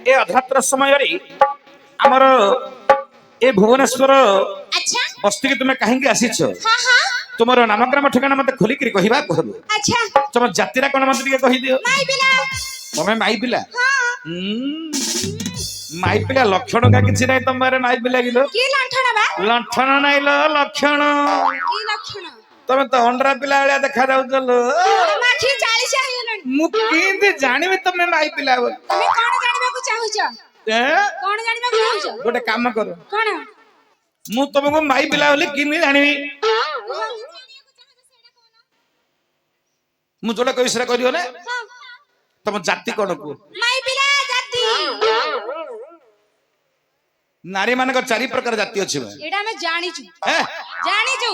ए अधात्र समय आमर ए भुवनेश्वर बस्ती की तुम्हें कहीं आसीछ तुम नामग्राम ठिकाना मत खोलिक कहवा कहलु तुम जातिरा कौन मत कही दियो तुम्हें माई पिला माई पिला लक्षण का किसी नहीं तुम माई पिला गिलो लक्षण नहीं लो लक्षण तमें तो अंडरा पिला वाला देखा जाउचलो मु केंदे जानिबे तमे माई पिला बोल तमे कोन जानिबा को चाहुछ कोन जानिबा को चाहुछ गोटे काम करो कोन मु तुमको माई पिला बोले किनी जानिबी मु जोला कहि सरा करियो ने तुम जाति कोन को माई पिला जाति नारी मान को चारि प्रकार जाति अछि एडा मैं जानि छु जानि छु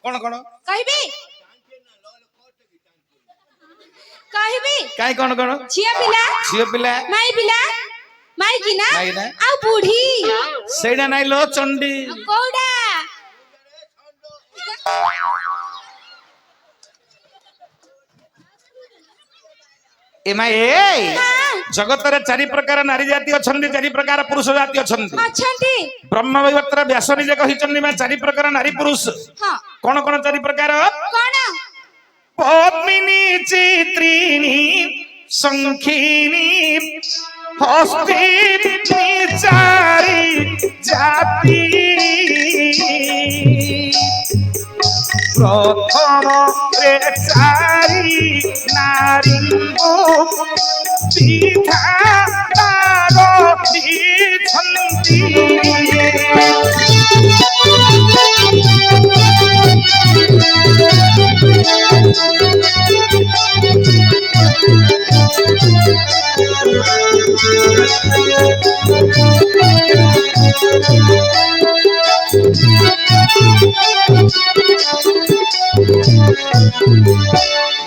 कोन कोन कहबी कहबी काई कोन कोन छिया पिला माई की ना आ बूढ़ी सेडा नाइ लो चंडी कोडा एमा ए जगत रे चारि प्रकार नारी जाति अछंती चारि प्रकार पुरुष जाति अछंती ब्रह्म वैवर्त व्यास निजे कहिचंदी मा चारि प्रकार नारी पुरुष हां कोन कोन चारि प्रकार कोन पद्मिनी चित्रिणी संखिनी हस्तिनी चारि जाति प्रथम रे चारि नारी विधाता रचिछन्ति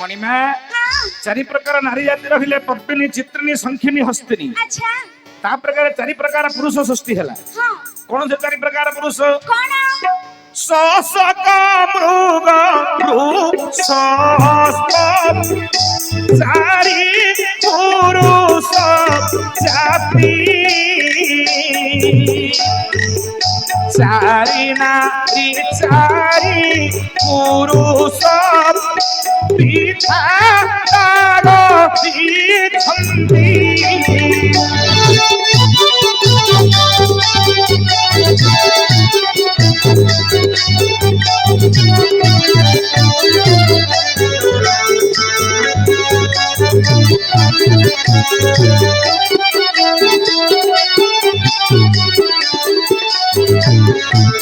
मणिमा चारि प्रकार नारी जाति रहिले पद्मिनी चित्रिणी संखिनी हस्तिनी अच्छा ता प्रकार चारि प्रकार पुरुष सृष्टि होला हां कोन जे चारि प्रकार पुरुष कोन ससक मृग चारि पुरुष जाति चारि नारी चारि पुरुष विधाता रचिछन्ति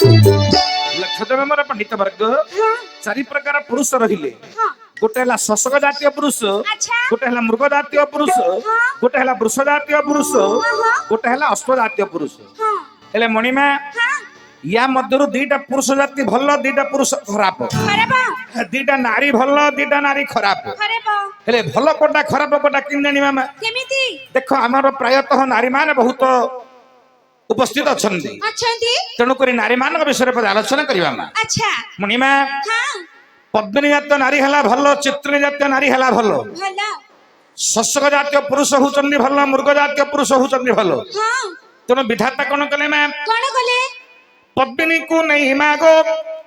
लक्षदेव मोर पंडित वर्ग चारि प्रकार पुरुष रहिले गोटे हला शशक जातीय पुरुष गोटे हला मृग जातीय पुरुष गोटे हला वृष जातीय पुरुष गोटे हला अश्व जातीय पुरुष हेले मणिमा या मध्यरु दीटा पुरुष जाति भल्ल दीटा पुरुष खराब दीटा नारी भल्ल दीटा नारी खराब हेले भल्ल कोटा खराब कोटा किन जानिबा मा केमिति देखो हमर प्रायतः नारी माने बहुत उपस्थित अछंती तेणु करी नारी मान विषय पर आलोचना करिबा मा अच्छा मणिमा पद्मिनी जातीय नारी हला भल्ल चित्रिणी जातीय नारी हला भल्ल शशक जातीय पुरुष हुचंदी भल्ल मृग जातीय पुरुष हुचंदी भल्ल तेणु विधाता कोन कले मा कोन कले पद्मिनी को नहीं मागो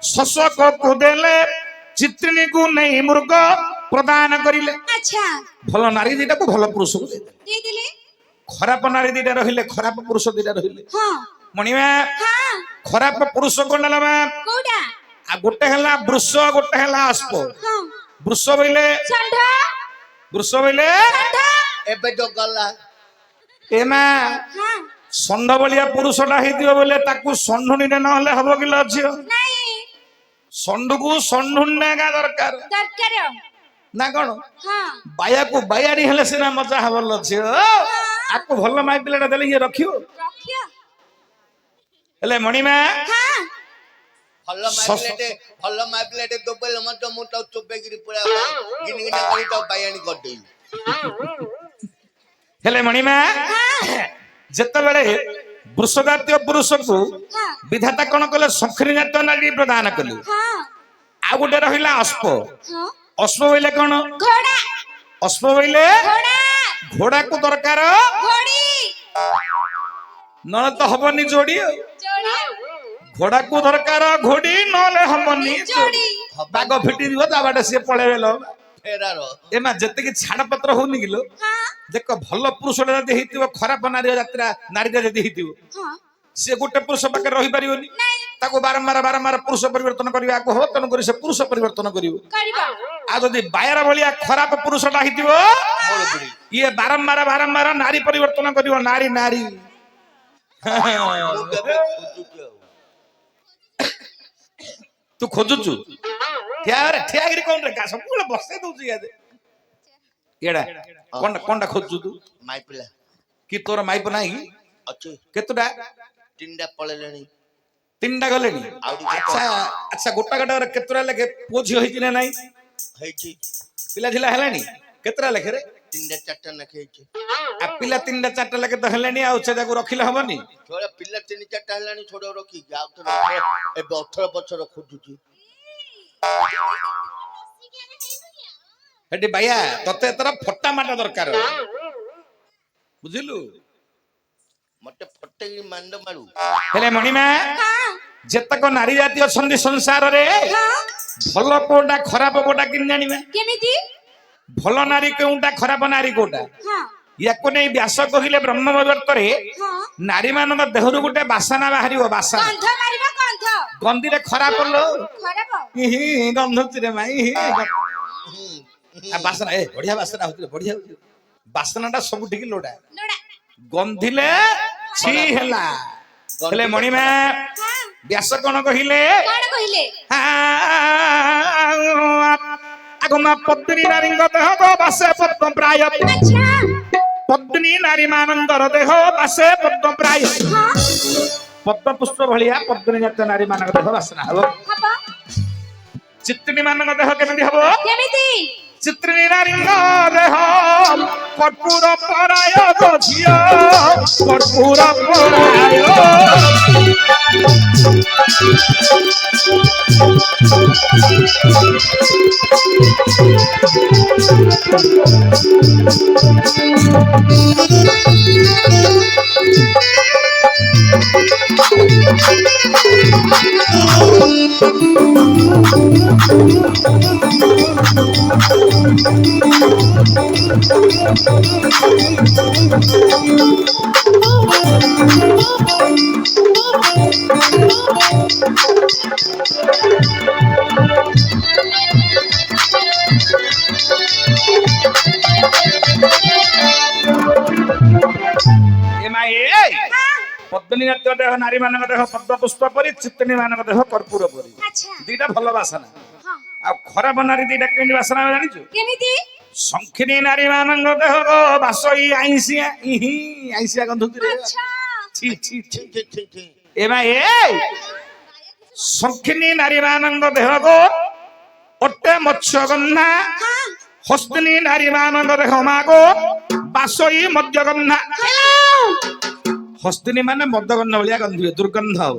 शशक को देले चित्रिणी को नहीं मृग प्रदान करिले अच्छा भल नारी दीटा को भल पुरुष को दे देले खराब नारी दीटा रहिले खराब पुरुष दीटा रहिले हां मणिमा हां खराब पुरुष कोनला मा कोडा आ गोटे हला वृष गोटे हला अश्व हां वृष बइले षंढ वृष बइले षंढ एबे जो गला एमा हां षंढ बलिया पुरुषटा हेदियो बोले ताकू षंढुनी न हले हबो कि लज्य नहीं षंढ को षंढुनी का दरकार दरकार ना कोन हां बाया को बायाडी हले सिना मजा हबो लज्य आकु भल्ल माई पिलाटा देले ये रखियो रखियो हेले मणिमा हां ଭଲ ମାଇପ୍ଲେଟେ ଦୋବେଲ ମଧ୍ୟ ମୁଁ ତାକୁ ଚୋବେଇକିରି ପୁରା ଗିନିଗିନା କରି ତାକୁ ବାୟାଣୀ କରିଦେବି। ହେଲେ ମଣିମା ଯେତେବେଳେ ବୃଷ ଜାତୀୟ ପୁରୁଷକୁ ବିଧାତା କଣ କଲେ ଶଙ୍ଖରୀ ଜାତୀୟ ନାରୀ ପ୍ରଦାନ କଲେ। ଆଉ ଗୋଟେ ରହିଲା ଅଶ୍ବ। ଅଶ୍ବ ବୋଇଲେ କଣ? ଘୋଡ଼ା ଅଶ୍ବ ବୋଇଲେ ଘୋଡ଼ା ଘୋଡାକୁ ଦରକାର ଘୋଡ଼ି ନହେଲେ ତ ହବନି ଯୋଡି। ଯୋଡ଼ି ଘୋଡାକୁ ଦରକାର ଘୋଡି ନହେଲେ ହବନି ଯୋଡ଼ି ବାଗ ଫିଟିଯିବ ତା ବାଟେ ସିଏ ପଳେଇବେ ଲୋ। ଫେରାର ଏମା ଯେତିକି ଛାଡ ପତ୍ର ହଉନି କିଲୋ ଦେଖ ଭଲ ପୁରୁଷଟା ଯଦି ହେଇଥିବ ଖରାପ ନାରୀ ଯାତ୍ରା ନାରୀଟା ଯଦି ହେଇଥିବ ସିଏ ଗୋଟେ ପୁରୁଷ ପାଖରେ ରହିପାରିବନି। ତାକୁ ବାରମ୍ବାର ପୁରୁଷ ପରିବର୍ତ୍ତନ କରିବାକୁ ହବ ତେଣୁକରି ସେ ପୁରୁଷ ପରିବର୍ତ୍ତନ କରିବ। ଆଉ ଯଦି ବାୟାର ଭଳିଆ ଖରାପ ପୁରୁଷଟା ହେଇଥିବ ଇଏ ବାରମ୍ବାର ନାରୀ ପରିବର୍ତ୍ତନ କରିବ। ନାରୀ ନାରୀ ତୁ ଖୋଜୁଛୁ ଠିଆକିରି କଣ ରେ ସବୁବେଳେ ବସେଇ ଦଉଛୁ ଏଡା କଣଟା ଖୋଜୁଛୁ ତୁ? ମାଇପିଲା କି ତୋର ମାଇପ ନାହିଁ? ଅଛି କେତେଟା? 3ଟା ପଳେଇଲେଣି। 3ଟା ଗଲେଣି। ଆଚ୍ଛା ଗୋଟା କେତେଟା ଲେଖେ ପୁଅ ଝିଅ ହେଇଛି ନା ନାଇଁ? ହେଇଛି। ପିଲା ଝିଲା ହେଲାଣି? କେତେଟା ଲେଖେରେ? 3ଟା 4ଟା ଲେଖେ ହେଇଛି। ଆଉ ପିଲା 3ଟା 4ଟା ଲେଖେ ତ ହେଲେଣି ଆଉ ସେ ତାକୁ ରଖିଲେ ହବନି। ଛୋଟ ପିଲା 3-4ଟା ହେଲାଣି ଛୋଟ ରଖିକି ଆଉ ଏବେ 18 ବର୍ଷର ଖୋଜୁଛି। ହେଠି ବାୟା ତତେ ଏଥର ଫଟା ମାଟା ଦରକାର ବୁଝିଲୁ। ମତେ ଫଟେଇ ମାଣ୍ଡ ମାରୁ। ହେଲେ ମଣିମା ଯେତକ ନାରୀ ଜାତି ଅଛନ୍ତି ସଂସାରରେ ଭଲ କୋଉଟା ଖରାପ କୋଉଟା କେମିତି ଜାଣିବେ? କେମିତି? ଭଲ ନାରୀ କୋଉଟା ଖରାପ ନାରୀ କୋଉଟା ୟାକୁ ନେଇ ବ୍ୟାସ କହିଲେ ବ୍ରହ୍ମବର୍ତ୍ତରେ ନାରୀ ମାନଙ୍କ ଦେହରୁ ଗୋଟେ ବାସନା ବାହାରିବ। ବାସନା ଗନ୍ଧ ମାରିବ ଗନ୍ଧ। ଗନ୍ଧିରେ ଖରାପ ଲୋ ଖରାପ ଗନ୍ଧୁଚିରେ ମାଇ ବାସନା ବଢିଆ ବାସନା ହଉଥିଲେ ବଢିଆ ହଉଛି। ବାସନାଟା ସବୁଠିକି ଲୋଡା ଗନ୍ଧିଲେ ଛି ହେଲା। ହେଲେ ମଣିମା ବ୍ୟାସ କଣ କହିଲେ? ଆଗମା ପତ୍ନୀ ନାରୀଙ୍କ ଦେହ ବାସେ ପଦ୍ମ ପ୍ରାୟ। ପତ୍ନୀ ନାରୀ ମାନଙ୍କର ଦେହ ବାସେ ପଦ୍ମ ପ୍ରାୟ। ପଦ୍ମ ପୁଷ୍ପ ଭଳିଆ ପତ୍ନୀ ଜାତୀୟ ନାରୀ ମାନଙ୍କ ଦେହ ବାସନା ହବ। ଚିତ୍ରିଣୀ ମାନଙ୍କ ଦେହ କେମିତି ହବ? ଚିତ୍ରିଣୀ ନାରୀଙ୍କ ଦେହ କର୍ପୂର ପରାୟ ଝିଅ କର୍ପୂର ପରାୟ। ପଦ୍ମିନୀ ଜାତୀୟ ଦେହ ନାରୀ ମାନଙ୍କ ଦେହ ପଦ୍ମ ପୁଷ୍ପ ପରି ଚିତ୍ରିଣୀ ମାନଙ୍କ ଦେହ କର୍ପୂର ପରି। ଦିଟା ଭଲ ବାସନା। ଆଉ ଖରାପ ନାରୀ ଦିଟା କେମିତି ବାସନା ଜାଣିଛୁ? ଶଙ୍ଖିନୀ ନାରୀ ମାନଙ୍କ ଦେହ ବାସ ଆଇଁସିଆ ଗନ୍ଧୁତିରେ ଶଙ୍ଖିନୀ ନାରୀ ମାନଙ୍କ ଦେହ ଅଟେ ମତ୍ସ୍ୟ ଗନ୍ଧା। ହସ୍ତିନୀ ନାରୀ ମାନଙ୍କ ଦେହ ମାଗୋ ବାସଇ ମଦ୍ୟ ଗନ୍ଧା। ହସ୍ତିନୀ ମାନେ ମଦ ଗନ୍ଧ ଭଳିଆ ଗନ୍ଧିବେ ଦୁର୍ଗନ୍ଧ ହବ।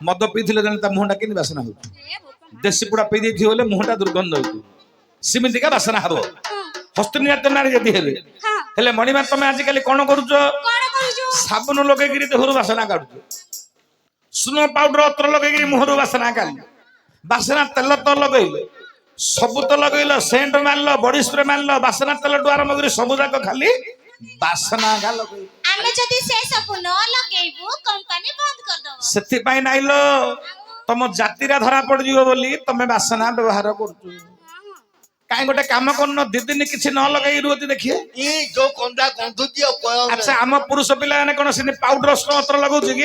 ମଦ ପିଇଥିଲେ ଜାଣି ତା ମୁହଁଟା କେମିତି ବାସନା ହଉଛି? ଦେଶୀ ପୁଡା ପିଇ ଦେଇଥିବ ବୋଲେ ମୁହଁଟା ଦୁର୍ଗନ୍ଧ ହଉଛି ସେମିତିକା ବାସନା ହବ। ହସ୍ତିନୀ ଜାତୀୟ ନାରୀ ଯଦି ହେବେ। ହେଲେ ମଣିମା ତମେ ଆଜିକାଲି କଣ କରୁଛ? ସାବୁନ ଲଗେଇକିରି ଦେହରୁ ବାସନା କାଢୁଛ। ସ୍ନୋ ପାଉଡର ଅତ୍ର ଲଗେଇକିରି ମୁହଁରୁ ବାସନା କାଢିଲ। ବାସନା ତେଲ ତ ଲଗେଇଲ ସବୁ ତ ଲଗେଇଲ ସେଣ୍ଟ ମାରିଲ ବଡି ସ୍ପ୍ରେ ମାରିଲ ବାସନା ତେଲଠୁ ଆରମ୍ଭ କରି ସବୁ ଯାକ ଖାଲି ବାସନା ଲଗେଇଲ। ଆମେ ଯଦି ସେ ସବୁ ନ ଲଗେଇବୁ କମ୍ପାନୀ ବନ୍ଦ କରିଦବ। ସେଥିପାଇଁ ନାଇଲୋ ତମ ଜାତିରେ ଧରା ପଡିଯିବ ବୋଲି ତମେ ବାସନା ବ୍ୟବହାର କରୁଛୁ। କାଇଁ ଗୋଟେ କାମ କରୁନ 2 ଦିନ କିଛି ନ ଲଗେଇ ରୁହତି ଦେଖିଏ। ଆଚ୍ଛା ଆମ ପୁରୁଷ ପିଲାମାନେ କଣ ସେମିତି ପାଉଡର ସ୍ନୋ ଲଗାଉଛି କି?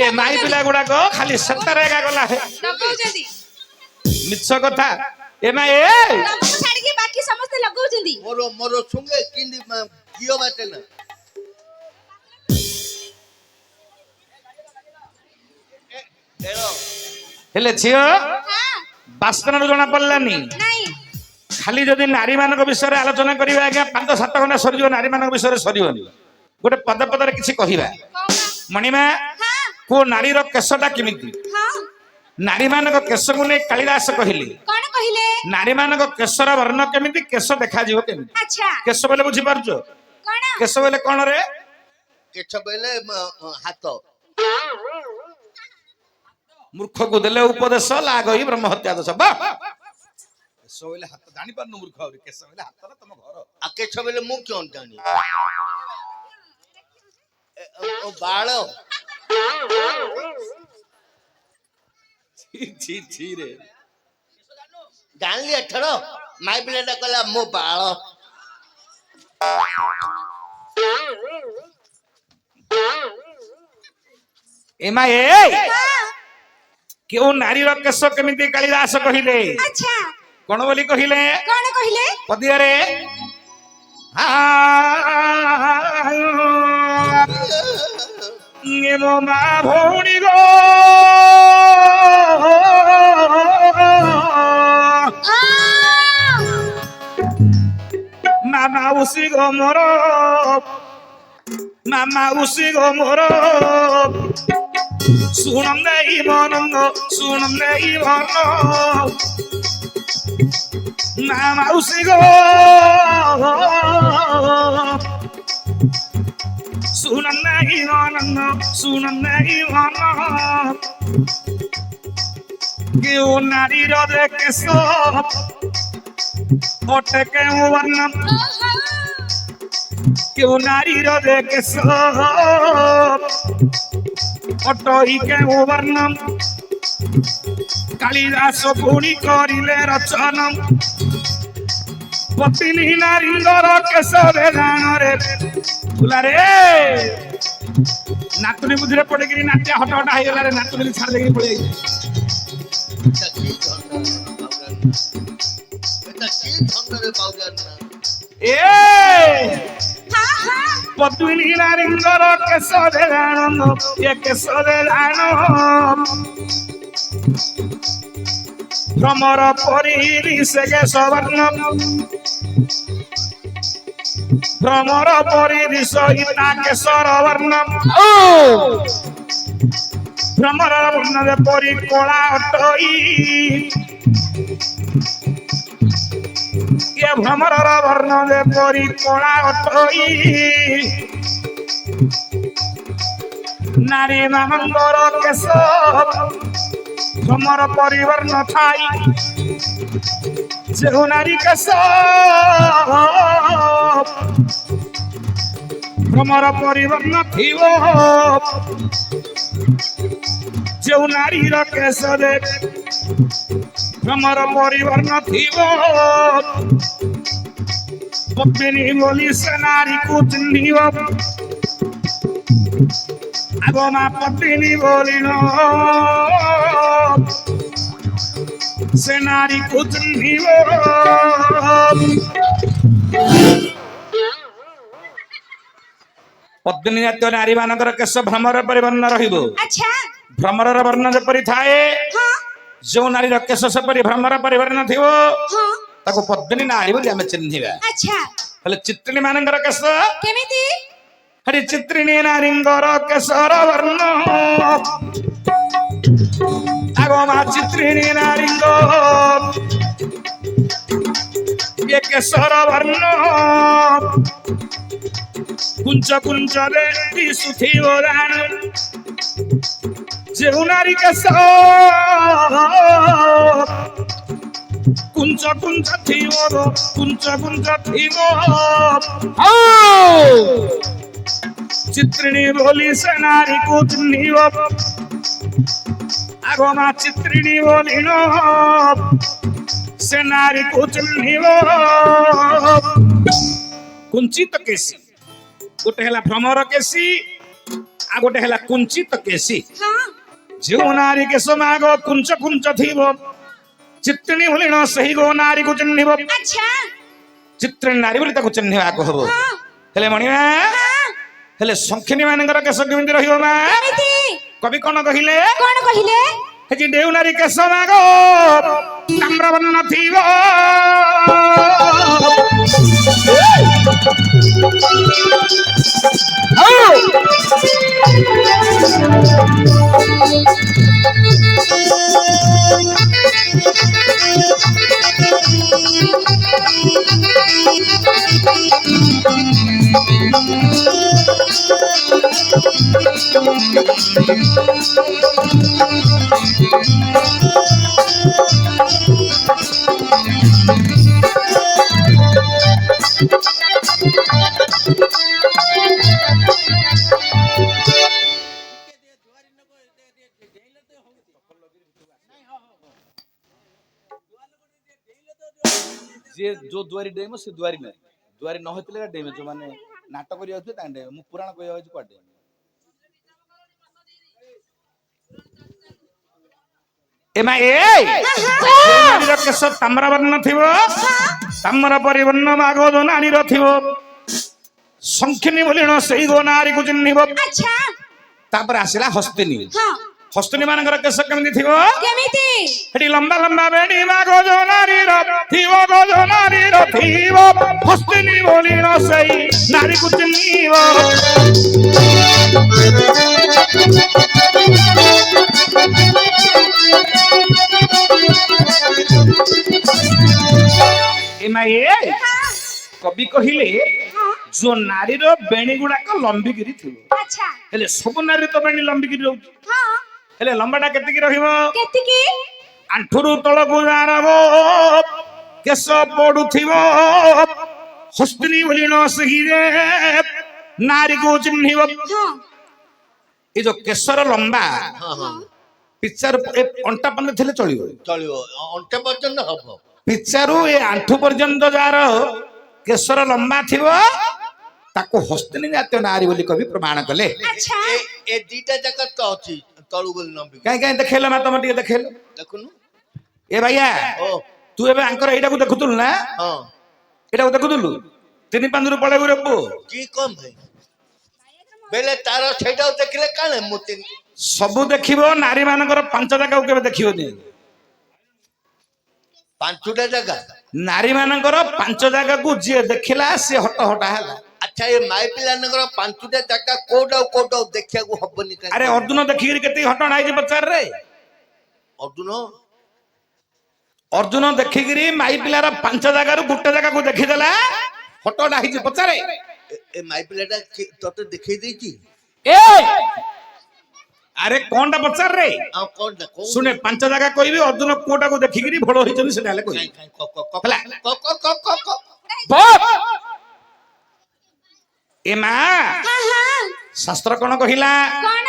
ଏ ମାଇ ପିଲା ଗୁଡାକ ଖାଲି ସେତାରେ ଏକା ଗଲା ମିଛ କଥା। ଛାଡିକି ବାକି ସମସ୍ତେ ଲଗାଉଛନ୍ତି। ମୋର ସୁଙ୍ଗେ କିନ୍ତି କିଅ ବାଟେ ନା ହେଲେ ଝିଅ ହଁ ବାସ୍ତନରୁ ଜଣା ପଡିଲାନି ନାଇଁ ଖାଲି ଯଦି ନାରୀ ମାନଙ୍କ ବିଷୟରେ ଆଲୋଚନା କରିବା ଆଜ୍ଞା 5-7 ଘଣ୍ଟା ସରିଯିବ ନାରୀ ମାନଙ୍କ ବିଷୟରେ ସରିବନି ଗୋଟେ ପଦରେ କିଛି କହିବା କହୁନ ମଣିମା ହଁ କୋ ନାରୀର କେଶଟା କେମିତି ହଁ ନାରୀ ମାନଙ୍କ କେଶକୁ ନେଇ କାଳିଦାସ କହିଲେ କଣ କହିଲେ ନାରୀ ମାନଙ୍କ କେଶର ବର୍ଣ୍ଣ କେମିତି କେଶ ଦେଖାଯିବ କେମିତି ଆଚ୍ଛା କେଶ ବୋଲେ ବୁଝିପାରୁଛ କଣ କେଶ ବୋଲେ କଣ ରେ କେଛ ବେଲେ ହାତ ମୂର୍ଖକୁ ଦେଲେ ଉପଦେଶ ଲାଗଇ ବ୍ରହ୍ମ ହତ୍ୟା ଦୋଷ ବା କେଶ ବୋଲେ ହାତ ଜାଣିପାରୁନୁ ମୂର୍ଖ ଆହୁରି କେଶ ବୋଲେ ହାତ ନା ତମ ଘର ଆଉ କେଛ ବେଲେ ମୁଁ କେଉଁ ଜାଣି ଓ ବାଳ ଛି ଛି ରେ ଜାଣିଲି ଏଥର ମାଇ ପିଲାଟା କହିଲା ମୋ ବାଳ ଏମା ଏ କେଉଁ ନାରୀର କେଶ କେମିତି କାଳିଦାସ କହିଲେ ଆଚ୍ଛା କଣ ବୋଲି କହିଲେ କଣ କହିଲେ ପଦିଆରେ ମୋ ମା ଭଉଣୀ ଗୋ ଆ ମାମା ଉସି ଗୋ ମୋର ମାମା ଉସି ଗୋ ମୋର ଶୁଣମ ଦେଇ ମନ ଶୁଣମ ଦେଇ ମନ ମାମା ଉସି ଗୋ ଶୁଣମ ଦେଇ ମନ ଶୁଣମ ଦେଇ ମନ কেউ নারীর কেশ ওটে কেউ বর্ণ কেউ নারীর কেশ অটই কেউ বর্ণ কালিদাস পুণি করিলে রচন পতিনী নারীর কেশ বেদাণরে ফুলারে নাতুনি বুদ্ধিরে পড়িকি নাট্য হট হট হয়ে গেল নাতুনি ছাড় দেখি পড়ে এ পদ্মিনী নারীঙ্গর কেশ দেলাণ এ কেশ দেলাণ ভ্রমর পরিলি সে কেশ বর্ণ ভ্রমর পরিলি সহিতা কেশর বর্ণ ভ্রমর বর্ণরে পরি কলা অটই এ ভ্রমরর বর্ণরে পরি কলা অটই নারী মানন্দর কেশ ভ্রমর পরিবর্ণ থাই যে নারী কেশ ভ্রমর পরিবর্ণ থিব যে নারীর কেশ দেখ ভ্রমর পরিবর্ণ থিব পদ্মিনী বলি সে নারীକୁ ଚିହ୍ନିବ আগ মা পদ্মিনী বলিল সে নারীକୁ ଚିହ୍ନିବ ପଦ୍ମିନୀ ଜାତୀୟ ନାରୀ ମାନଙ୍କର କେଶ ଭ୍ରମର ପରିବର୍ଣ୍ଣ ରହିବ ଆଚ୍ଛା ଭ୍ରମରର ବର୍ଣ୍ଣ ଯେପରି ଥାଏ ହଁ ଯୋଉ ନାରୀର କେଶ ସେପରି ଭ୍ରମର ପରିବର୍ଣ୍ଣ ଥିବ ହଁ ତାକୁ ପଦ୍ମିନୀ ନାରୀ ବୋଲି ଆମେ ଚିହ୍ନିବା ଆଚ୍ଛା ହେଲେ ଚିତ୍ରିଣୀ ମାନଙ୍କର କେଶ କେମିତି ହରି ଚିତ୍ରିଣୀ ନାରୀଙ୍କର କେଶର ବର୍ଣ୍ଣ ଆଗ ମା ଚିତ୍ରିଣୀ ନାରୀଙ୍କ ଏ କେଶର ବର୍ଣ୍ଣ କୁଞ୍ଚ କୁଞ୍ଚରେ ଦିଶୁଥିବ ରାଣ ଯେଉଁ ନାରୀ କେଶ কুঞ্চ কুঞ্চ থিব কুঞ্চ কুঞ্চ থিব চিত্রিণী বলি সে নারীକୁ চিহ্নিব আগ মা চিত্রিণী বলিল সে নারীକୁ চিহ্নিব কুঞ্চিত কেশী ଗୋଟେ ହେଲା ଭ୍ରମର କେଶୀ ଆଉ ଗୋଟେ ହେଲା କୁଞ୍ଚିତ କେଶୀ ହଁ ଯେଉଁ ନାରୀ କେଶ ମାଗ କୁଞ୍ଚ କୁଞ୍ଚ ଥିବ ଚିତ୍ରିଣୀ ଭଳିଣ ସେହି ଗୋ ନାରୀକୁ ଚିହ୍ନିବ ଆଚ୍ଛା ଚିତ୍ରିଣୀ ନାରୀ ବୋଲି ତାକୁ ଚିହ୍ନିବାକୁ ହବ ହଁ ହେଲେ ମଣିମା ହଁ ହେଲେ ସଂଖିନୀ ମାନଙ୍କର କେଶ କେମିତି ରହିବ ମା କେମିତି କବି କଣ କହିଲେ କଣ କହିଲେ ହେଜି ଡେଉନାରୀ କେଶ ମାଗ ତାମ୍ରବର୍ଣ୍ଣ ଥିବ ଯିଏ ଯୋଉ ଦୁଆରି ଡେଇଁବ ସେ ଦୁଆରି ନାହିଁ ଦୁଆରି ନ ହେଇଥିଲେ ଡେଇଁବେ ଯୋଉମାନେ ନାଟକ କରି ଯାଉଥିବେ ତାଙ୍କ ଡେଇଁବେ ମୁଁ ପୁରାଣ କହିବା ହଉଛି କୁଆଡେ ଡେଇଁବେ ଏମା ନାରୀର କେଶ ତାମ୍ରବର୍ଣ୍ଣ ଥିବ ତାମ୍ର ପରିବର୍ଣ୍ଣ ମାଗ ଯୋଉ ନାରୀର ଥିବ ସଂଖିନୀ ବୋଲିଣ ସେଇ ଗୋ ନାରୀକୁ ଚିହ୍ନିବ। ଆଚ୍ଛା ତାପରେ ଆସିଲା ହସ୍ତିନୀ ହଁ ହସ୍ତିନୀ ମାନଙ୍କର କେଶ କେମିତି ଥିବ କେମିତି ସେଠି ଲମ୍ବା ଲମ୍ବା ବେଣୀ ମାଗ ଯୋଉ ନାରୀର ଥିବ ଗୋ ଯୋଉ ନାରୀର ଥିବ ହସ୍ତିନୀ ବୋଲିଣ ସେଇ ନାରୀକୁ ଚିହ୍ନିବ। କବି କହିଲେ ଯୋଉ ନାରୀର ବେଣୀ ଗୁଡାକ ଲମ୍ବିକିରି ଥିବ ଆଚ୍ଛା ହେଲେ ସବୁ ନାରୀ ତ ବେଣୀ ଲମ୍ବିକିରି ରହୁଛି ହଁ ହେଲେ ଲମ୍ବାଟା କେତିକି ରହିବ କେତିକି ଆଣ୍ଠୁରୁ ତଳକୁ ଜାଣବ କେଶ ପଡୁଥିବ ହସ୍ତିନୀ ବୋଲିଣ ସେହିରେ ନାରୀକୁ ଚିହ୍ନିବ। ହଁ ଏ ଯୋଉ କେଶର ଲମ୍ବା ହଁ ହଁ ପିଚାରୁ ଅଣ୍ଟା ପନ୍ଦେ ଥିଲେ ଚଳିବ ଚଳିବ ଅଣ୍ଟେ ପର୍ଯ୍ୟନ୍ତ ହବ ପିଚାରୁ ଏ ଆଣ୍ଠୁ ପର୍ଯ୍ୟନ୍ତ ଯାହାର କେଶର ଲମ୍ବା ଥିବ ତାକୁ ହସ୍ତିନୀ ଜାତୀୟ ନାରୀ ବୋଲି କବି ପ୍ରମାଣ କଲେ। ଆଚ୍ଛା ଏ ଦିଟା ଜାଗା ତ ଅଛି ତଳୁ ବୋଲି ନମ୍ବି କାଇଁ କାଇଁ ଦେଖେଇଲ ମା ତମ ଟିକେ ଦେଖେଇଲ ଦେଖୁନୁ ଏ ଭାଇଆ ଓ ତୁ ଏବେ ଆଙ୍କର ଏଇଟାକୁ ଦେଖୁଥିଲୁ ନା ହଁ ଏଇଟାକୁ ଦେଖୁଥିଲୁ ତିନି ପାନ୍ଦରୁ ପଳେଇବୁ ରେ ପୁଅ କି କମ ଭାଇ ବେଲେ ତାର ସେଇଟାକୁ ଦେଖିଲେ କାଳେ ମୁଁ ସବୁ ଦେଖିବ ନାରୀ ମାନଙ୍କର ପାଞ୍ଚ ଜାଗାକୁ କେବେ ଦେଖିବନି ପାଞ୍ଚଟା ଜାଗା ନାରୀ ମାନଙ୍କର ପାଞ୍ଚ ଜାଗାକୁ ଯିଏ ଦେଖିଲା ସିଏ ହଟ ହଟା ହେଲା। ଆଚ୍ଛା ଏ ମାଇ ପିଲାଙ୍କର ପାଞ୍ଚଟା ଜାଗା କୋଉଟା ଦେଖିବାକୁ ହବନି କାଇଁ ଆରେ ଅର୍ଜୁନ ଦେଖିକିରି କେତେ ହଟଣା ହେଇଛି ପଚାରରେ ଅର୍ଜୁନ ଅର୍ଜୁନ ଦେଖିକିରି ମାଇ ପିଲାର ପାଞ୍ଚ ଜାଗାରୁ ଗୋଟେ ଜାଗାକୁ ଦେଖିଦେଲା ହଟଣା ହେଇଛି ପଚାରେ ଏ ମାଇ ପିଲାଟା ତତେ ଦେଖେଇ ଦେଇଛି ଏ ଆରେ କଣଟା ପଚାରରେ ଆଉ କଣଟା କୋଉ ଶୁଣେ ପାଞ୍ଚ ଜାଗା କହିବି ଅର୍ଜୁନ କୋଉଟାକୁ ଦେଖିକିରି ଭଲ ହେଇଛନ୍ତି ସେଟା ହେଲେ କହିବି କାଇଁ ହେଲା। କ ଏ ମା ହଁ ହଁ ଶାସ୍ତ୍ର କଣ କହିଲା କଣ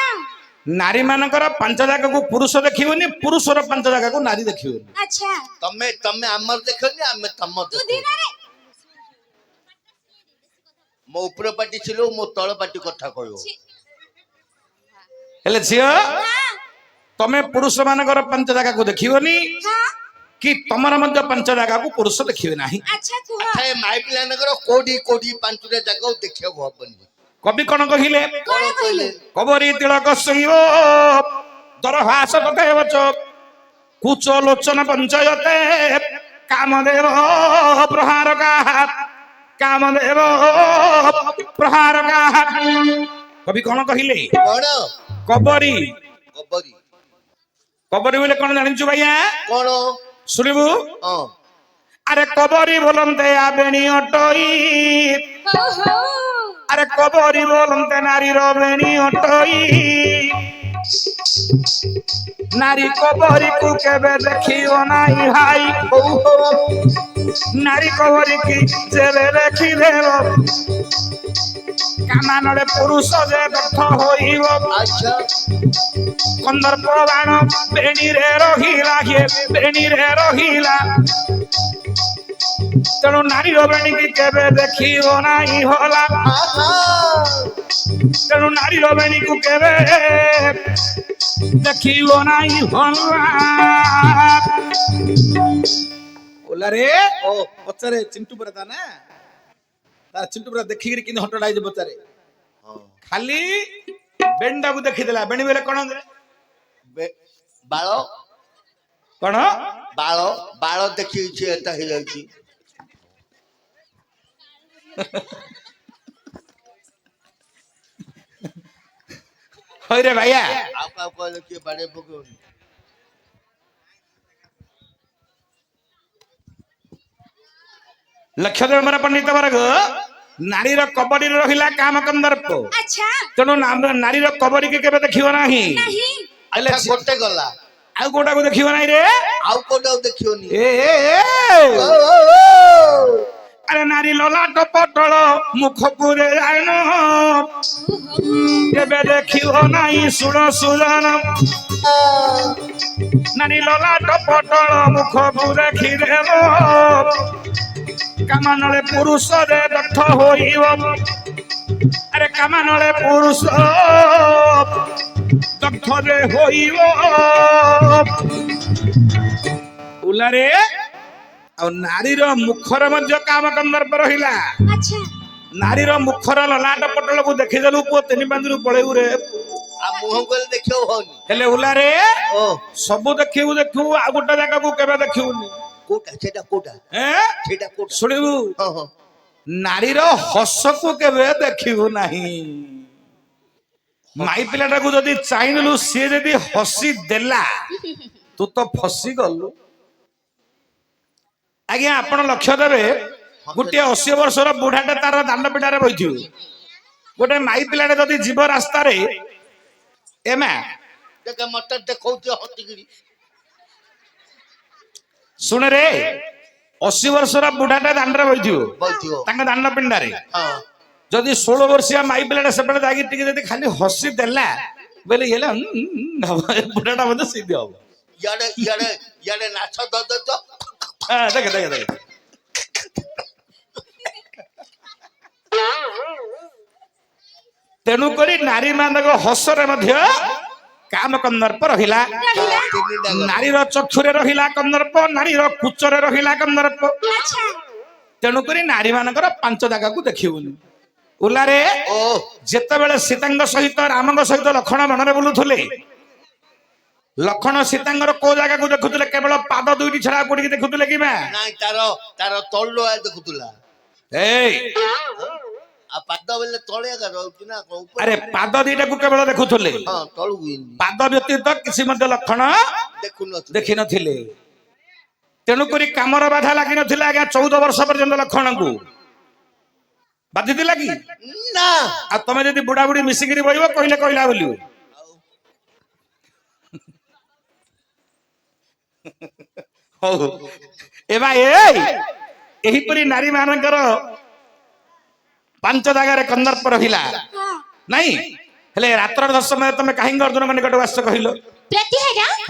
ନାରୀ ମାନଙ୍କର ପାଞ୍ଚ ଜାଗାକୁ ପୁରୁଷ ଦେଖିବନି ପୁରୁଷର ପାଞ୍ଚ ଜାଗାକୁ ନାରୀ ଦେଖିବନି। ଆଚ୍ଛା ତମେ ଆମର ଦେଖନି ଆମେ ତମ ତୁ ଦେଖୁ ଦିନରେ ମୋ ଉପର ପାଟି ছিল ମୋ ତଳ ପାଟି କଥା କହିବ ହେଲେ ଝିଅ ହଁ ତମେ ପୁରୁଷ ମାନଙ୍କର ପାଞ୍ଚ ଜାଗାକୁ ଦେଖିବନି ହଁ କି ତମର ମଧ୍ୟ ପାଞ୍ଚ ଜାଗାକୁ ପୁରୁଷ ଦେଖିବେ ନାହିଁ। ଆଚ୍ଛା କୁହ ଆଚ୍ଛା ଏ ମାଇ ପିଲାଙ୍କର କୋଉଠି ପାଞ୍ଚଟା ଜାଗାକୁ ଦେଖିବାକୁ ହବନି କବି କଣ କହିଲେ କଣ କହିଲେ କବରୀ ତିଳକ ସହିବ ଦରହାସ ତତେ ବଚ କୁଚ ଲୋଚନ ପଞ୍ଚୟତେ କାମଦେବ ପ୍ରହାର କାମଦେବ ପ୍ରହାର କବି କଣ କହିଲେ କଣ କବରୀ କବରୀ କବରୀ ବୋଲେ କଣ ଜାଣିଛୁ ଭାଇଆ କଣ ଶୁଣିବୁ ହଁ ଆରେ କବରୀ ବୋଲନ୍ତେ ବେଣୀ ଅଟଇ ହଉ ହଉ ଆରେ କବରୀ ବୋଲନ୍ତେ ନାରୀର ବେଣୀ ଅଟଇ ନାରୀ କବରୀକୁ କେବେ ଦେଖିବ ନାହିଁ ଭାଇ ନାରୀ କବରୀକି ଯେବେ ଦେଖିଦେବ କାମାନରେ ପୁରୁଷ ଯେ ଦର୍ଥ ହୋଇବ ଆଚ୍ଛା କନ୍ଦର୍ପ ବାଣ ବେଣୀରେ ରହିଲା ବେଣୀରେ ରହିଲା ତେଣୁ ନାରୀର ବେଣୀକି କେବେ ଦେଖିବ ନାହିଁ ହଲା ତେଣୁ ନାରୀର ବେଣୀକୁ କେବେ ଦେଖିବ ନାହିଁ ହଲା ଓଲାରେ ଓ ପଚାରେ ଚିଣ୍ଟୁ ପରା ତା ନା ତା ଚିଣ୍ଟୁ ପରା ଦେଖିକିରି କିନ୍ତୁ ହଟଡ଼ା ହେଇଛି ପଚାରେ ହଁ ଖାଲି ବେଣୀଟାକୁ ଦେଖିଦେଲା ବେଣୀ ବେଲେ କଣ ବାଳ କଣ ବାଳ ବାଳ ଦେଖିଛି ଏଟା ହେଇଯାଉଛି। ହଇରେ ଭାଇଆ ଆଉ କାହା କହିଲେ କିଏ ବାଡେଇ ପକେଇବନି। ଲକ୍ଷ୍ୟଦେବ ମୋର ପଣ୍ଡିତ ବର୍ଗ ନାରୀର କବଡିରେ ରହିଲା କାମ କନ୍ଦର୍ପ। ଆଚ୍ଛା ତେଣୁ ନାରୀର କବଡିକି କେବେ ଦେଖିବ ନାହିଁ। ନାହିଁ ହେଲେ ଆଚ୍ଛା ଗୋଟେ ଗଲା ଆଉ କୋଉଟାକୁ ଦେଖିବ ନାହିଁ ରେ ଆଉ କୋଉଟାକୁ ଦେଖିବନି। ଏ ଆରେ ନାରୀ ଲଲାଟ ପଟଳ ମୁଖକୁ ରେ ଯାଇନ କେବେ ଦେଖିବ ନାହିଁ ଶୁଣ ସୁଜନ ନାରୀ ଲଲାଟ ପଟଳ ମୁଖକୁ ଦେଖିଦେବ କାମାନଳେ ପୁରୁଷରେ ଦଗ୍ଧ ହୋଇବ। ଆରେ କାମାନଳେ ପୁରୁଷ ଦଗ୍ଧରେ ହୋଇବ। ଉଲାରେ ଆଉ ନାରୀର ମୁଖରେ ମଧ୍ୟ କାମ କନ୍ଦର୍ପ ରହିଲା। ଆଚ୍ଛା ନାରୀର ମୁଖର ଲଲାଟ ପଟଳକୁ ଦେଖିଦେଲୁ ପୁଅ ତିନି ପାଞ୍ଚରୁ ପଳେଇବୁ ରେ। ଆଉ ମୁହଁ କହିଲେ ଦେଖିବାକୁ ହଉନି। ହେଲେ ଉଲାରେ ଓ ସବୁ ଦେଖିବୁ ଆଉ ଗୋଟେ ଜାଗାକୁ କେବେ ଦେଖିବୁନି। କୋଉଟା ସେଇଟା କୋଉଟା ସେଇଟା କୋଉଟା ଶୁଣିବୁ ହଁ ହଁ ନାରୀର ହସକୁ କେବେ ଦେଖିବୁ ନାହିଁ। ମାଇ ପିଲାଟାକୁ ଯଦି ଚାହିଁଲୁ ସିଏ ଯଦି ହସି ଦେଲା ତୁ ତ ଫସି ଗଲୁ। ଆଜ୍ଞା ଆପଣ ଲକ୍ଷ୍ୟ ଦେବେ ଗୋଟିଏ 80 ବର୍ଷର ବୁଢାଟେ ତାର ଦାଣ୍ଡ ପିଢାରେ ବଇଥିବ। ଗୋଟେ ମାଇ ପିଲାଟେ ଯଦି ଯିବ ରାସ୍ତାରେ ଏମା ଦେଖ ମତେ ଦେଖଉଛି ହସିକିରି। ଶୁଣରେ 80 ବର୍ଷର ବୁଢାଟେ ଦାଣ୍ଡରେ ବଇଥିବ ବଇଥିବ ତାଙ୍କ ଦାଣ୍ଡ ପିଣ୍ଡାରେ ହଁ ଯଦି 16 ବର୍ଷିଆ ମାଇ ପିଲାଟା ସେପଟେ ଯାଇକି ଟିକେ ଯଦି ଖାଲି ହସି ଦେଲା ବୋଲେ ହେଲେ ବୁଢାଟା ମଧ୍ୟ ସିଧି ହବ। ଇଆଡେ ଇଆଡେ ଇଆଡେ ନାଛ ଦଉଛ। ଦେଖେ ଦେଖେ ଦେଖେ ତେଣୁ କରି ନାରୀ ମାନଙ୍କ ହସରେ ମଧ୍ୟ କାମ କନ୍ଦର୍ପ ରହିଲା। ତିନିଟା ଗଲା। ନାରୀର ଚକ୍ଷୁରେ ରହିଲା କନ୍ଦର୍ପ ନାରୀର କୁଚରେ ରହିଲା କନ୍ଦର୍ପ। ଆଚ୍ଛା ତେଣୁକରି ନାରୀ ମାନଙ୍କର 5 ଜାଗାକୁ ଦେଖିବୁନି। ଉଲାରେ ଓ ଯେତେବେଳେ ସୀତାଙ୍କ ସହିତ ରାମଙ୍କ ସହିତ ଲକ୍ଷ୍ମଣ ବନରେ ବୁଲୁଥିଲେ ଲକ୍ଷ୍ମଣ ସୀତାଙ୍କର କୋଉ ଜାଗାକୁ ଦେଖୁଥିଲେ କେବଳ ପାଦ ଦୁଇଟି ଛଡା କୋଉଠିକି ଦେଖୁଥିଲେ କି ମା? ନାଇଁ ତାର ତାର ତଳୁ ଦେଖୁଥିଲା। ଏଇ ଆଉ ପାଦ ବେଲେ ତଳେ ଏକା ରହୁଛି ନା କଣ ଉପରେ? ଆରେ ପାଦ ଦିଟାକୁ କେବଳ ଦେଖୁଥିଲେ ହଁ ତଳକୁ ଏମିତି ପାଦ ବ୍ୟତୀତ କିଛି ମଧ୍ୟ ଲକ୍ଷଣ ଦେଖୁନଥିଲି। ଦେଖିନଥିଲେ। ତେଣୁକରି କାମର ବାଧା ଲାଗିନଥିଲା ଆଜ୍ଞା 14 ବର୍ଷ ପର୍ଯ୍ୟନ୍ତ ଲକ୍ଷ୍ମଣଙ୍କୁ ବାଧିଥିଲା କି? ନା ଆଉ ତମେ ଯଦି ବୁଢା ବୁଢୀ ମିଶିକିରି ବହିବ କହିଲେ କହିଲା ବୋଲି ହଉ ଏବା ଏହିପରି ନାରୀ ମାନଙ୍କର 5 ଜାଗାରେ କନ୍ଦର୍ପ ରହିଲା ହଁ ନାଇଁ। ହେଲେ ରାତ୍ର ସମୟରେ ତମେ କାହିଁକି ଅର୍ଜୁନଙ୍କ ନିକଟକୁ ଆସିଛ କହିଲ? ପ୍ରତିହାର